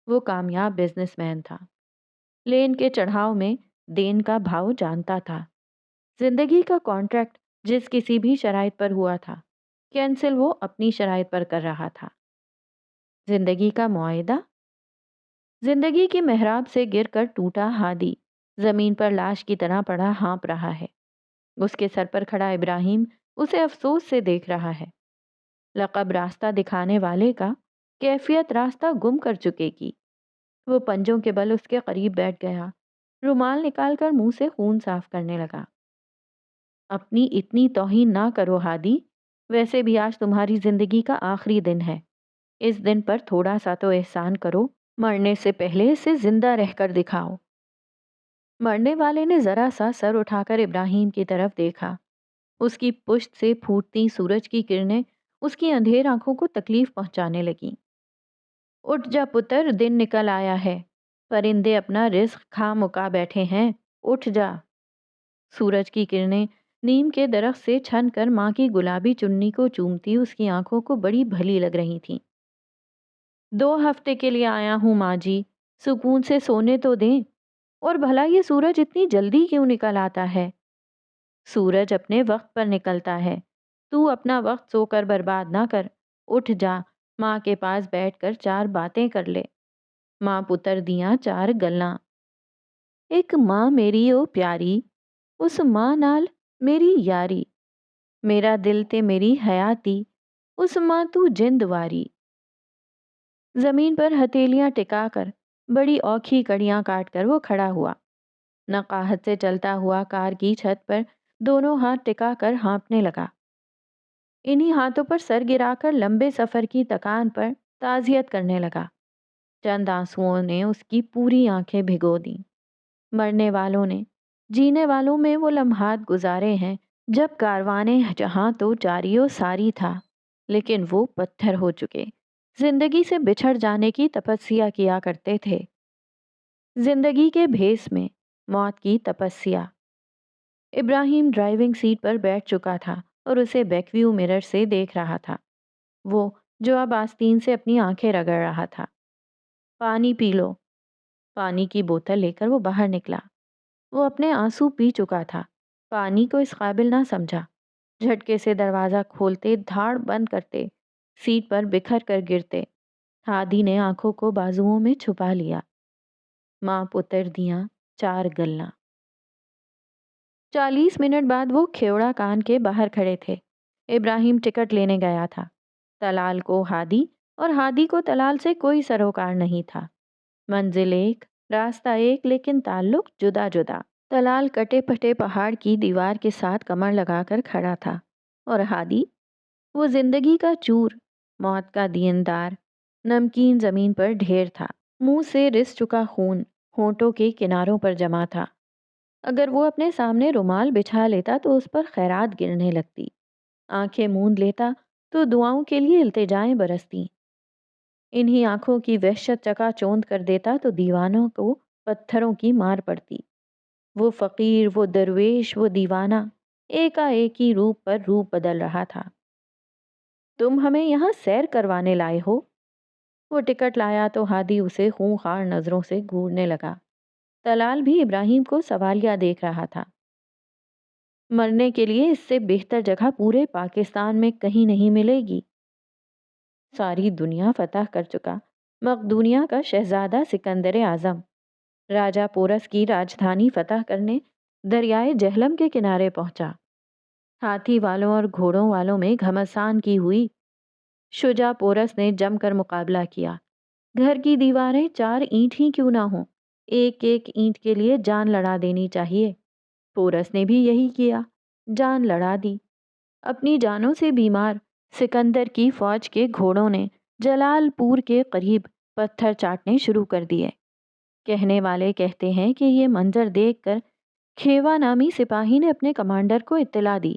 وہ کامیاب بزنس مین تھا، لین کے چڑھاؤ میں دین کا بھاؤ جانتا تھا۔ زندگی کا کانٹریکٹ جس کسی بھی شرائط پر ہوا تھا، کینسل وہ اپنی شرائط پر کر رہا تھا۔ زندگی کا معاہدہ؟ زندگی کی محراب سے گر کر ٹوٹا ہادی زمین پر لاش کی طرح پڑا ہانپ رہا ہے۔ اس کے سر پر کھڑا ابراہیم اسے افسوس سے دیکھ رہا ہے۔ لقب راستہ دکھانے والے کا کیفیت راستہ گم کر چکے گی۔ وہ پنجوں کے بل اس کے قریب بیٹھ گیا، رومال نکال کر منہ سے خون صاف کرنے لگا۔ اپنی اتنی توہین نہ کرو ہادی، ویسے بھی آج تمہاری زندگی کا آخری دن ہے۔ اس دن پر تھوڑا سا تو احسان کرو، مرنے سے پہلے اسے زندہ رہ کر دکھاؤ۔ مرنے والے نے ذرا سا سر اٹھا کر ابراہیم کی طرف دیکھا۔ اس کی پشت سے پھوٹتی سورج کی کرنیں اس کی اندھیر آنکھوں کو تکلیف پہنچانے لگیں۔ اٹھ جا پتر، دن نکل آیا ہے، پرندے اپنا رزق کھا مکا بیٹھے ہیں، اٹھ جا۔ سورج کی کرنیں نیم کے درخت سے چھن کر ماں کی گلابی چننی کو چومتی اس کی آنکھوں کو بڑی بھلی لگ رہی تھیں۔ 2 ہفتے کے لیے آیا ہوں ماں جی، سکون سے سونے تو دیں، اور بھلا یہ سورج اتنی جلدی کیوں نکل آتا ہے؟ سورج اپنے وقت پر نکلتا ہے، تو اپنا وقت سو کر برباد نہ کر، اٹھ جا، ماں کے پاس بیٹھ کر 4 باتیں کر لے۔ ماں پتر دیاں 4 گلاں، ایک ماں میری او پیاری، اس ماں نال میری یاری، میرا دل تے میری حیاتی، اس ماں تو جند واری۔ زمین پر ہتھیلیاں ٹکا کر بڑی اوکھی کڑیاں کاٹ کر وہ کھڑا ہوا۔ نقاہت سے چلتا ہوا کار کی چھت پر دونوں ہاتھ ٹکا کر ہانپنے لگا۔ انہی ہاتھوں پر سر گرا کر لمبے سفر کی تکان پر تعزیت کرنے لگا۔ چند آنسوؤں نے اس کی پوری آنکھیں بھگو دیں۔ مرنے والوں نے جینے والوں میں وہ لمحات گزارے ہیں جب کاروانے جہاں تو جاری و ساری تھا، لیکن وہ پتھر ہو چکے زندگی سے بچھڑ جانے کی تپسیا کیا کرتے تھے۔ زندگی کے بھیس میں موت کی تپسیا۔ ابراہیم ڈرائیونگ سیٹ پر بیٹھ چکا تھا اور اسے بیک ویو مرر سے دیکھ رہا تھا، وہ جو اب آستین سے اپنی آنکھیں رگڑ رہا تھا۔ پانی پی لو۔ پانی کی بوتل لے کر وہ باہر نکلا۔ وہ اپنے آنسو پی چکا تھا، پانی کو اس قابل نہ سمجھا۔ جھٹکے سے دروازہ کھولتے، دھاڑ بند کرتے، سیٹ پر بکھر کر گرتے، ہادی نے آنکھوں کو بازوؤں میں چھپا لیا۔ ماں پتر دیاں 4 گلاں۔ 40 منٹ بعد وہ کھیوڑا کان کے باہر کھڑے تھے۔ ابراہیم ٹکٹ لینے گیا تھا۔ طلال کو ہادی اور ہادی کو طلال سے کوئی سروکار نہیں تھا۔ منزل ایک، راستہ ایک، لیکن تعلق جدا جدا۔ طلال کٹے پھٹے پہاڑ کی دیوار کے ساتھ کمر لگا کر کھڑا تھا، اور ہادی وہ زندگی کا چور، موت کا دیندار، نمکین زمین پر ڈھیر تھا، منہ سے رس چکا خون ہونٹوں کے کناروں پر جمع تھا۔ اگر وہ اپنے سامنے رومال بچھا لیتا تو اس پر خیرات گرنے لگتی، آنکھیں موند لیتا تو دعاؤں کے لیے التجائیں برستی، انہی آنکھوں کی وحشت چکا چوند کر دیتا تو دیوانوں کو پتھروں کی مار پڑتی۔ وہ فقیر، وہ درویش، وہ دیوانہ ایک ہی روپ پر روپ بدل رہا تھا۔ تم ہمیں یہاں سیر کروانے لائے ہو؟ وہ ٹکٹ لایا تو ہادی اسے خونخوار نظروں سے گھورنے لگا۔ طلال بھی ابراہیم کو سوالیہ دیکھ رہا تھا۔ مرنے کے لیے اس سے بہتر جگہ پورے پاکستان میں کہیں نہیں ملے گی۔ ساری دنیا فتح کر چکا مقدونیہ کا شہزادہ سکندر اعظم راجہ پورس کی راجدھانی فتح کرنے دریائے جہلم کے کنارے پہنچا۔ ہاتھی والوں اور گھوڑوں والوں میں گھمسان کی ہوئی شجاع پورس نے جم کر مقابلہ کیا۔ گھر کی دیواریں 4 اینٹ ہی کیوں نہ ہوں، ایک ایک اینٹ کے لیے جان لڑا دینی چاہیے۔ پورس نے بھی یہی کیا۔ جان لڑا دی۔ اپنی جانوں سے بیمار سکندر کی فوج کے گھوڑوں نے جلال پور کے قریب پتھر چاٹنے شروع کر دیے۔ کہنے والے کہتے ہیں کہ یہ منظر دیکھ کر کھیوا نامی سپاہی نے اپنے کمانڈر کو اطلاع دی۔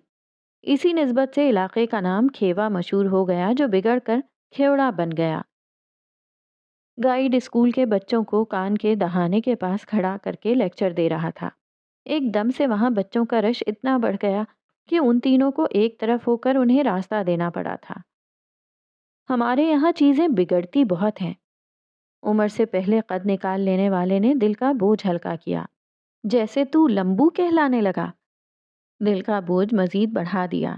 اسی نسبت سے علاقے کا نام کھیوا مشہور ہو گیا، جو بگڑ کر کھیوڑا بن گیا۔ گائیڈ اسکول کے بچوں کو کان کے دہانے کے پاس کھڑا کر کے لیکچر دے رہا تھا۔ ایک دم سے وہاں بچوں کا رش اتنا بڑھ گیا کہ ان تینوں کو ایک طرف ہو کر انہیں راستہ دینا پڑا تھا۔ ہمارے یہاں چیزیں بگڑتی بہت ہیں۔ عمر سے پہلے قد نکال لینے والے نے دل کا بوجھ ہلکا کیا۔ جیسے تو لمبو کہلانے لگا۔ دل کا بوجھ مزید بڑھا دیا۔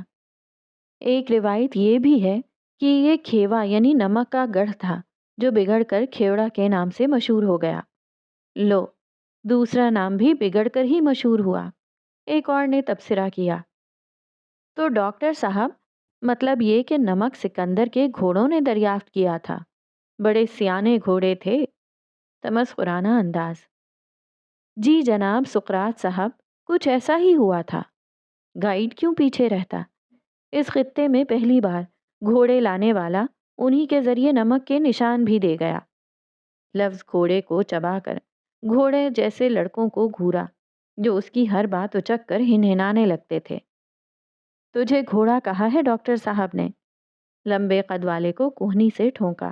ایک روایت یہ بھی ہے کہ یہ کھیوا یعنی نمک کا گڑھ تھا، جو بگڑ کر کھیوڑا کے نام سے مشہور ہو گیا۔ لو، دوسرا نام بھی بگڑ کر ہی مشہور ہوا۔ ایک اور نے تبصرہ کیا۔ تو ڈاکٹر صاحب، مطلب یہ کہ نمک سکندر کے گھوڑوں نے دریافت کیا تھا۔ بڑے سیانے گھوڑے تھے۔ تمسخرانہ انداز۔ جی جناب سقراط صاحب، کچھ ایسا ہی ہوا تھا۔ گائیڈ کیوں پیچھے رہتا؟ اس خطے میں پہلی بار گھوڑے لانے والا انہی کے ذریعے نمک کے نشان بھی دے گیا۔ لفظ گھوڑے کو چبا کر گھوڑے جیسے لڑکوں کو گھورا، جو اس کی ہر بات اچک کر ہنہنانے لگتے تھے۔ تجھے گھوڑا کہا ہے ڈاکٹر صاحب نے؟ لمبے قد والے کو کوہنی سے ٹھونکا۔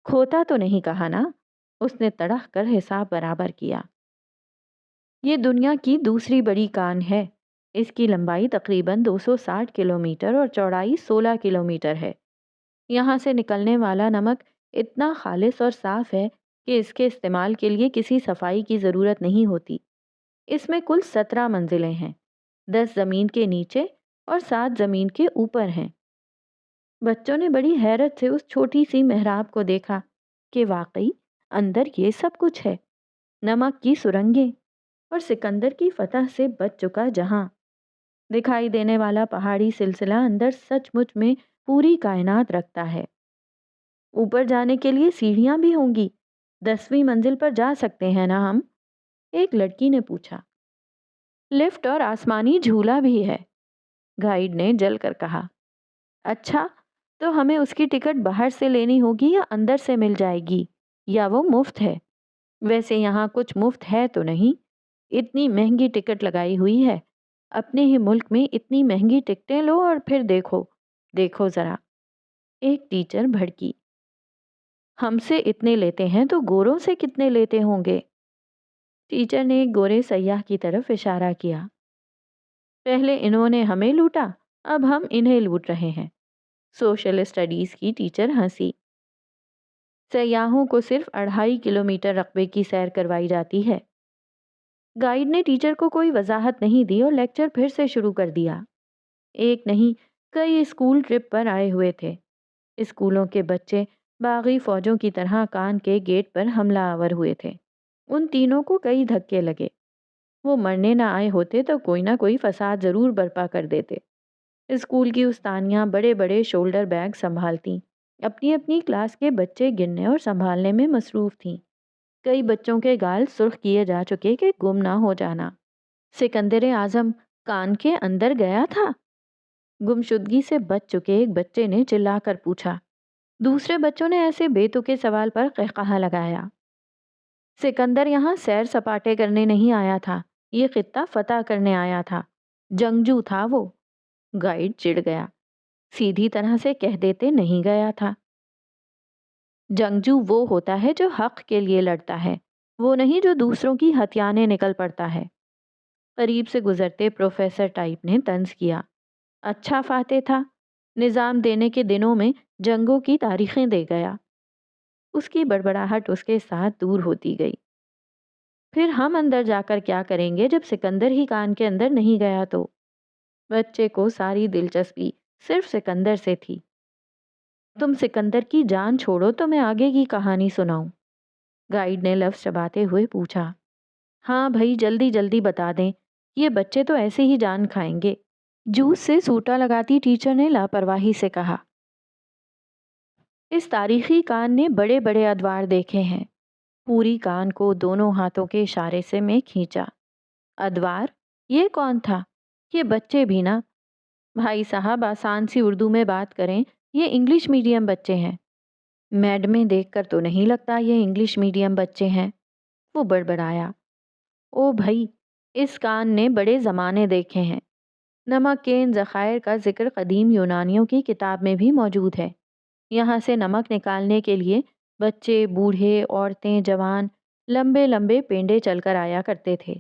کھوتا تو نہیں کہا نا؟ اس نے تڑح کر حساب برابر کیا۔ یہ دنیا کی دوسری بڑی کان ہے۔ اس کی لمبائی تقریباً 260 کلومیٹر اور چوڑائی 16 کلومیٹر ہے۔ یہاں سے نکلنے والا نمک اتنا خالص اور صاف ہے کہ اس کے استعمال کے لیے کسی صفائی کی ضرورت نہیں ہوتی۔ اس میں کل 17 منزلیں ہیں، 10 زمین کے نیچے اور 7 زمین کے اوپر ہیں۔ بچوں نے بڑی حیرت سے اس چھوٹی سی محراب کو دیکھا کہ واقعی اندر یہ سب کچھ ہے، نمک کی سرنگیں اور سکندر کی فتح سے بچ چکا جہاں۔ دکھائی دینے والا پہاڑی سلسلہ اندر سچ مچ میں پوری کائنات رکھتا ہے۔ اوپر جانے کے لیے سیڑھیاں بھی ہوں گی، 10ویں منزل پر جا سکتے ہیں نا ہم؟ ایک لڑکی نے پوچھا۔ لفٹ اور آسمانی جھولا بھی ہے، گائیڈ نے جل کر کہا۔ اچھا، تو ہمیں اس کی ٹکٹ باہر سے لینی ہوگی یا اندر سے مل جائے گی، یا وہ مفت ہے؟ ویسے یہاں کچھ مفت ہے تو نہیں، اتنی مہنگی ٹکٹ لگائی ہوئی ہے۔ اپنے ہی ملک میں اتنی مہنگی ٹکٹیں لو اور پھر دیکھو ذرا۔ ایک ٹیچر بھڑکی۔ ہم سے اتنے لیتے ہیں تو گوروں سے کتنے لیتے ہوں گے؟ ٹیچر نے ایک گورے سیاح کی طرف اشارہ کیا۔ پہلے انہوں نے ہمیں لوٹا، اب ہم انہیں لوٹ رہے ہیں۔ سوشل اسٹڈیز کی ٹیچر ہنسی۔ سیاحوں کو صرف 2.5 کلومیٹر رقبے کی سیر کروائی جاتی ہے۔ گائیڈ نے ٹیچر کو کوئی وضاحت نہیں دی اور لیکچر پھر سے شروع کر دیا۔ ایک نہیں، کئی اسکول ٹرپ پر آئے ہوئے تھے۔ اسکولوں کے بچے باغی فوجوں کی طرح کان کے گیٹ پر حملہ آور ہوئے تھے۔ ان تینوں کو کئی دھکے لگے۔ وہ مرنے نہ آئے ہوتے تو کوئی نہ کوئی فساد ضرور برپا کر دیتے۔ اسکول کی استانیاں بڑے بڑے شولڈر بیگ سنبھالتیں، اپنی اپنی کلاس کے بچے گننے اور سنبھالنے میں مصروف تھیں۔ کئی بچوں کے گال سرخ کیے جا چکے کہ گم نہ ہو جانا۔ سکندر اعظم کان کے اندر گیا تھا؟ گمشدگی سے بچ چکے ایک بچے نے چلا کر پوچھا۔ دوسرے بچوں نے ایسے بے تکے سوال پر قہقہا لگایا۔ سکندر یہاں سیر سپاٹے کرنے نہیں آیا تھا، یہ خطہ فتح کرنے آیا تھا۔ جنگجو تھا وہ۔ گائیڈ چڑ گیا۔ سیدھی طرح سے کہہ دیتے نہیں گیا تھا۔ جنگجو وہ ہوتا ہے جو حق کے لیے لڑتا ہے، وہ نہیں جو دوسروں کی ہتھیانے نکل پڑتا ہے۔ قریب سے گزرتے پروفیسر ٹائپ نے طنز کیا۔ اچھا فاتح تھا، نظام دینے کے دنوں میں جنگوں کی تاریخیں دے گیا۔ اس کی بڑبڑاہٹ اس کے ساتھ دور ہوتی گئی۔ پھر ہم اندر جا کر کیا کریں گے جب سکندر ہی کان کے اندر نہیں گیا تو؟ بچے کو ساری دلچسپی صرف سکندر سے تھی۔ تم سکندر کی جان چھوڑو تو میں آگے کی کہانی سناؤں؟ گائیڈ نے لفظ چباتے ہوئے پوچھا۔ ہاں بھائی، جلدی جلدی بتا دیں، یہ بچے تو ایسے ہی جان کھائیں گے۔ جوس سے سوٹا لگاتی ٹیچر نے لاپرواہی سے کہا۔ اس تاریخی کان نے بڑے بڑے ادوار دیکھے ہیں۔ پوری کان کو دونوں ہاتھوں کے اشارے سے میں کھینچا۔ ادوار؟ یہ کون تھا؟ یہ بچے بھی نا، بھائی صاحب آسان سی اردو میں بات کریں، یہ انگلش میڈیم بچے ہیں۔ میڈمیں دیکھ کر تو نہیں لگتا یہ انگلش میڈیم بچے ہیں، وہ بڑبڑایا۔ او بھائی، اس کان نے بڑے زمانے دیکھے ہیں۔ نمک کے ان ذخائر کا ذکر قدیم یونانیوں کی کتاب میں بھی موجود ہے۔ یہاں سے نمک نکالنے کے لیے بچے، بوڑھے، عورتیں، جوان لمبے لمبے پینڈے چل کر آیا کرتے تھے۔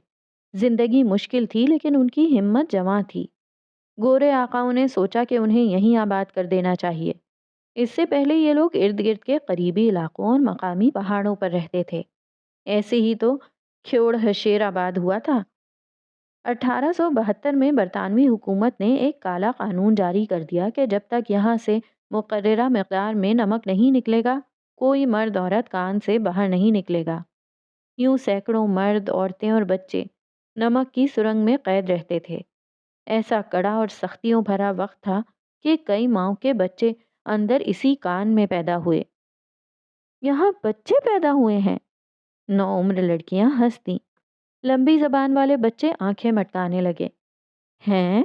زندگی مشکل تھی لیکن ان کی ہمت جواں تھی۔ گورے آقاؤں نے سوچا کہ انہیں یہیں آباد کر دینا چاہیے۔ اس سے پہلے یہ لوگ ارد گرد کے قریبی علاقوں اور مقامی پہاڑوں پر رہتے تھے۔ ایسے ہی تو کھیوڑ حشیر آباد ہوا تھا۔ 1872 میں برطانوی حکومت نے ایک کالا قانون جاری کر دیا کہ جب تک یہاں سے مقررہ مقدار میں نمک نہیں نکلے گا، کوئی مرد عورت کان سے باہر نہیں نکلے گا۔ یوں سینکڑوں مرد، عورتیں اور بچے نمک کی سرنگ میں قید رہتے تھے۔ ایسا کڑا اور سختیوں بھرا وقت تھا کہ کئی ماؤں کے بچے اندر اسی کان میں پیدا ہوئے۔ یہاں بچے پیدا ہوئے ہیں؟ نوعمر لڑکیاں ہنس دیں۔ لمبی زبان والے بچے آنکھیں مٹکانے لگے۔ ہیں؟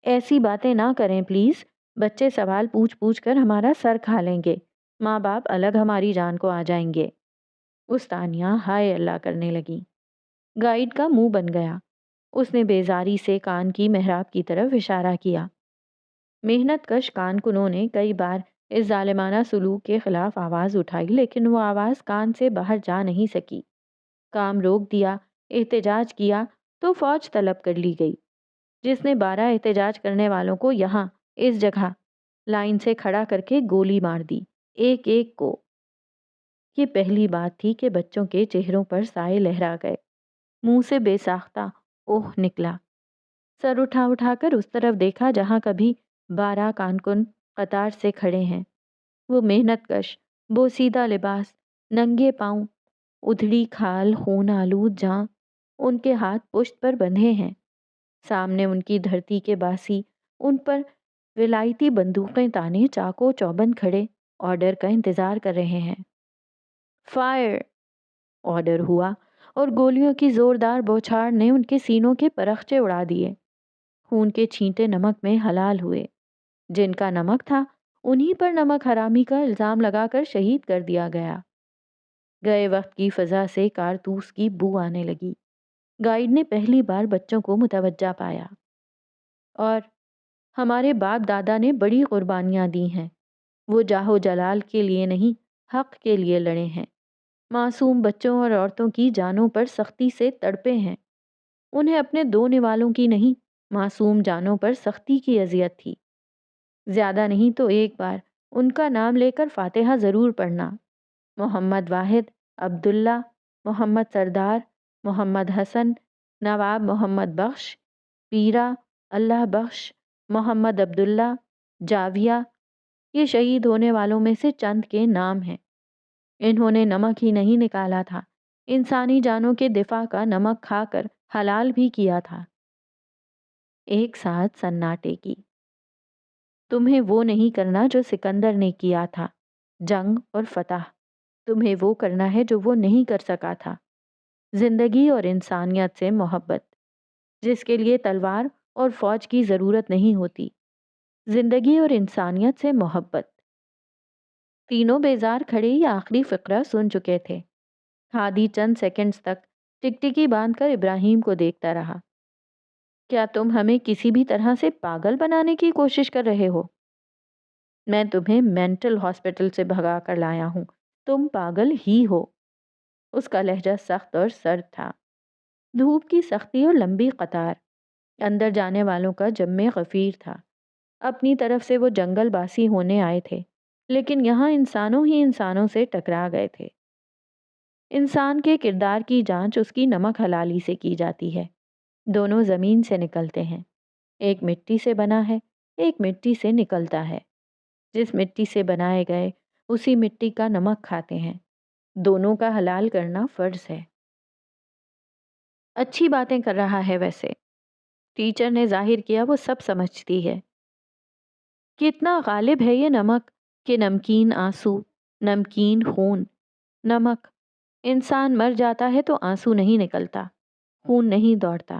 ایسی باتیں نہ کریں پلیز، بچے سوال پوچھ پوچھ کر ہمارا سر کھا لیں گے، ماں باپ الگ ہماری جان کو آ جائیں گے۔ استانیہ ہائے اللہ کرنے لگی۔ گائیڈ کا منہ بن گیا۔ اس نے بیزاری سے کان کی محراب کی طرف اشارہ کیا۔ محنت کش کان کنوں نے کئی بار اس ظالمانہ سلوک کے خلاف آواز اٹھائی لیکن وہ آواز کان سے باہر جا نہیں سکی۔ کام روک دیا، احتجاج کیا تو فوج طلب کر لی گئی، جس نے 12 احتجاج کرنے والوں کو یہاں اس جگہ لائن سے کھڑا کر کے گولی مار دی، ایک ایک کو۔ یہ پہلی بات تھی کہ بچوں کے چہروں پر سائے لہرا گئے، منہ سے بے ساختہ اوہ نکلا۔ سر اٹھا اٹھا کر اس طرف دیکھا جہاں کبھی 12 کانکن قطار سے کھڑے ہیں۔ وہ محنت کش، بوسیدہ لباس، ننگے پاؤں، ادھڑی کھال، خون آلود جاں، ان کے ہاتھ پشت پر بندھے ہیں۔ سامنے ان کی دھرتی کے باسی، ان پر ولایتی بندوقیں تانے چاقو چوبند کھڑے آرڈر کا انتظار کر رہے ہیں۔ فائر! آرڈر ہوا اور گولیوں کی زوردار بوچھاڑ نے ان کے سینوں کے پرخچے اڑا دیے۔ خون کے چھینٹے نمک میں حلال ہوئے۔ جن کا نمک تھا انہی پر نمک حرامی کا الزام لگا کر شہید کر دیا گیا۔ گئے وقت کی فضا سے کارتوس کی بو آنے لگی۔ گائیڈ نے پہلی بار بچوں کو متوجہ پایا۔ اور ہمارے باپ دادا نے بڑی قربانیاں دی ہیں، وہ جاہ و جلال کے لیے نہیں، حق کے لیے لڑے ہیں۔ معصوم بچوں اور عورتوں کی جانوں پر سختی سے تڑپے ہیں۔ انہیں اپنے دو نوالوں کی نہیں، معصوم جانوں پر سختی کی اذیت تھی۔ زیادہ نہیں تو ایک بار ان کا نام لے کر فاتحہ ضرور پڑھنا۔ محمد واحد، عبداللہ، محمد سردار، محمد حسن، نواب محمد بخش، پیرا، اللہ بخش، محمد عبداللہ، جاویہ، یہ شہید ہونے والوں میں سے چند کے نام ہیں۔ انہوں نے نمک ہی نہیں نکالا تھا، انسانی جانوں کے دفاع کا نمک کھا کر حلال بھی کیا تھا۔ ایک ساتھ سناٹے کی۔ تمہیں وہ نہیں کرنا جو سکندر نے کیا تھا، جنگ اور فتح۔ تمہیں وہ کرنا ہے جو وہ نہیں کر سکا تھا، زندگی اور انسانیت سے محبت، جس کے لیے تلوار اور فوج کی ضرورت نہیں ہوتی۔ زندگی اور انسانیت سے محبت۔ تینوں بیزار کھڑے ہی آخری فقرہ سن چکے تھے۔ ہادی چند سیکنڈز تک ٹکٹکی باندھ کر ابراہیم کو دیکھتا رہا۔ کیا تم ہمیں کسی بھی طرح سے پاگل بنانے کی کوشش کر رہے ہو؟ میں تمہیں مینٹل ہاسپٹل سے بھگا کر لایا ہوں، تم پاگل ہی ہو۔ اس کا لہجہ سخت اور سرد تھا۔ دھوپ کی سختی اور لمبی قطار، اندر جانے والوں کا جمع غفیر تھا۔ اپنی طرف سے وہ جنگل باسی ہونے آئے تھے، لیکن یہاں انسانوں ہی انسانوں سے ٹکرا گئے تھے۔ انسان کے کردار کی جانچ اس کی نمک حلالی سے کی جاتی ہے۔ دونوں زمین سے نکلتے ہیں، ایک مٹی سے بنا ہے، ایک مٹی سے نکلتا ہے۔ جس مٹی سے بنائے گئے اسی مٹی کا نمک کھاتے ہیں۔ دونوں کا حلال کرنا فرض ہے۔ اچھی باتیں کر رہا ہے ویسے، ٹیچر نے ظاہر کیا وہ سب سمجھتی ہے۔ کتنا غالب ہے یہ نمک کہ نمکین آنسو، نمکین خون۔ نمک، انسان مر جاتا ہے تو آنسو نہیں نکلتا، خون نہیں دوڑتا۔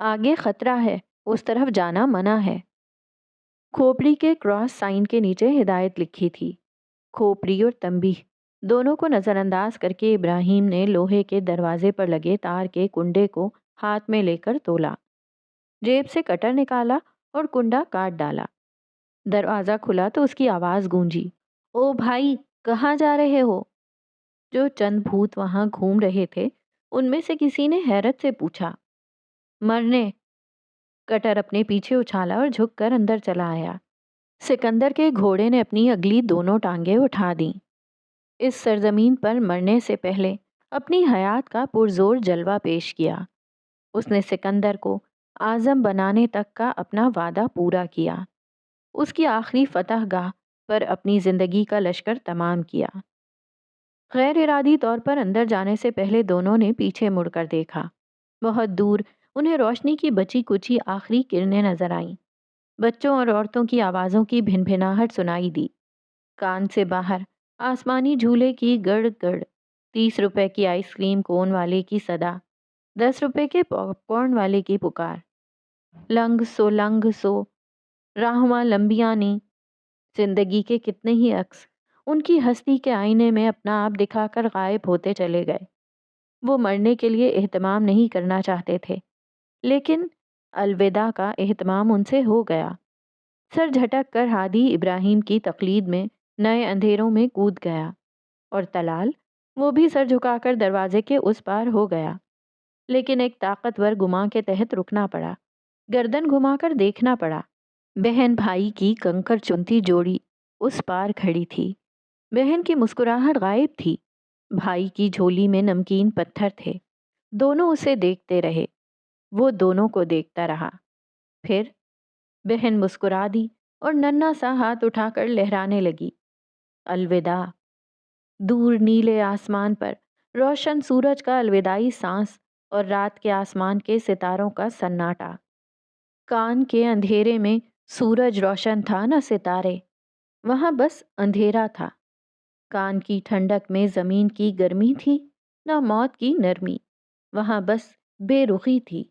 آگے خطرہ ہے، اس طرف جانا منع ہے۔ کھوپڑی کے کراس سائن کے نیچے ہدایت لکھی تھی۔ کھوپڑی اور تنبیہ دونوں کو نظر انداز کر کے ابراہیم نے لوہے کے دروازے پر لگے تار کے کنڈے کو ہاتھ میں لے کر تولا، جیب سے کٹر نکالا اور کنڈا کاٹ ڈالا۔ دروازہ کھلا تو اس کی آواز گونجی، او بھائی، کہاں جا رہے ہو؟ جو چند بھوت وہاں گھوم رہے تھے ان میں سے کسی نے حیرت سے پوچھا۔ مرنے۔ کٹر اپنے پیچھے اچھالا اور جھک کر اندر چلا آیا۔ سکندر کے گھوڑے نے اپنی اگلی دونوں ٹانگیں اٹھا دیں۔ اس سرزمین پر مرنے سے پہلے اپنی حیات کا پرزور جلوہ پیش کیا۔ اس نے سکندر کو اعظم بنانے تک کا اپنا وعدہ پورا کیا۔ اس کی آخری فتح گاہ پر اپنی زندگی کا لشکر تمام کیا۔ غیر ارادی طور پر اندر جانے سے پہلے دونوں نے پیچھے مڑ کر دیکھا۔ بہت دور انہیں روشنی کی بچی کچی آخری کرنیں نظر آئیں۔ بچوں اور عورتوں کی آوازوں کی بھن بھناہٹ سنائی دی۔ کان سے باہر آسمانی جھولے کی گڑ گڑ، 30 روپے کی آئس کریم کون والے کی صدا، 10 روپے کے پاپ کارن والے کی پکار۔ لنگ سو راہواں لمبیاں نی، زندگی کے کتنے ہی عکس ان کی ہستی کے آئینے میں اپنا آپ دکھا کر غائب ہوتے چلے گئے۔ وہ مرنے کے لیے اہتمام نہیں کرنا چاہتے تھے، لیکن الوداع کا اہتمام ان سے ہو گیا۔ سر جھٹک کر ہادی ابراہیم کی تقلید میں نئے اندھیروں میں کود گیا، اور طلال وہ بھی سر جھکا کر دروازے کے اس پار ہو گیا۔ لیکن ایک طاقتور گمان کے تحت رکنا پڑا، گردن گھما کر دیکھنا پڑا۔ بہن بھائی کی کنکر چنتی جوڑی اس پار کھڑی تھی۔ بہن کی مسکراہٹ غائب تھی، بھائی کی جھولی میں نمکین پتھر تھے۔ دونوں اسے دیکھتے رہے، وہ دونوں کو دیکھتا رہا۔ پھر بہن مسکرا دی اور ننھا سا ہاتھ اٹھا کر لہرانے لگی، الوداع۔ دور نیلے آسمان پر روشن سورج کا الوداعی سانس اور رات کے آسمان کے ستاروں کا سناٹا۔ کان کے اندھیرے میں سورج روشن تھا نہ ستارے، وہاں بس اندھیرا تھا۔ کان کی ٹھنڈک میں زمین کی گرمی تھی نہ موت کی نرمی، وہاں بس بے رخی تھی۔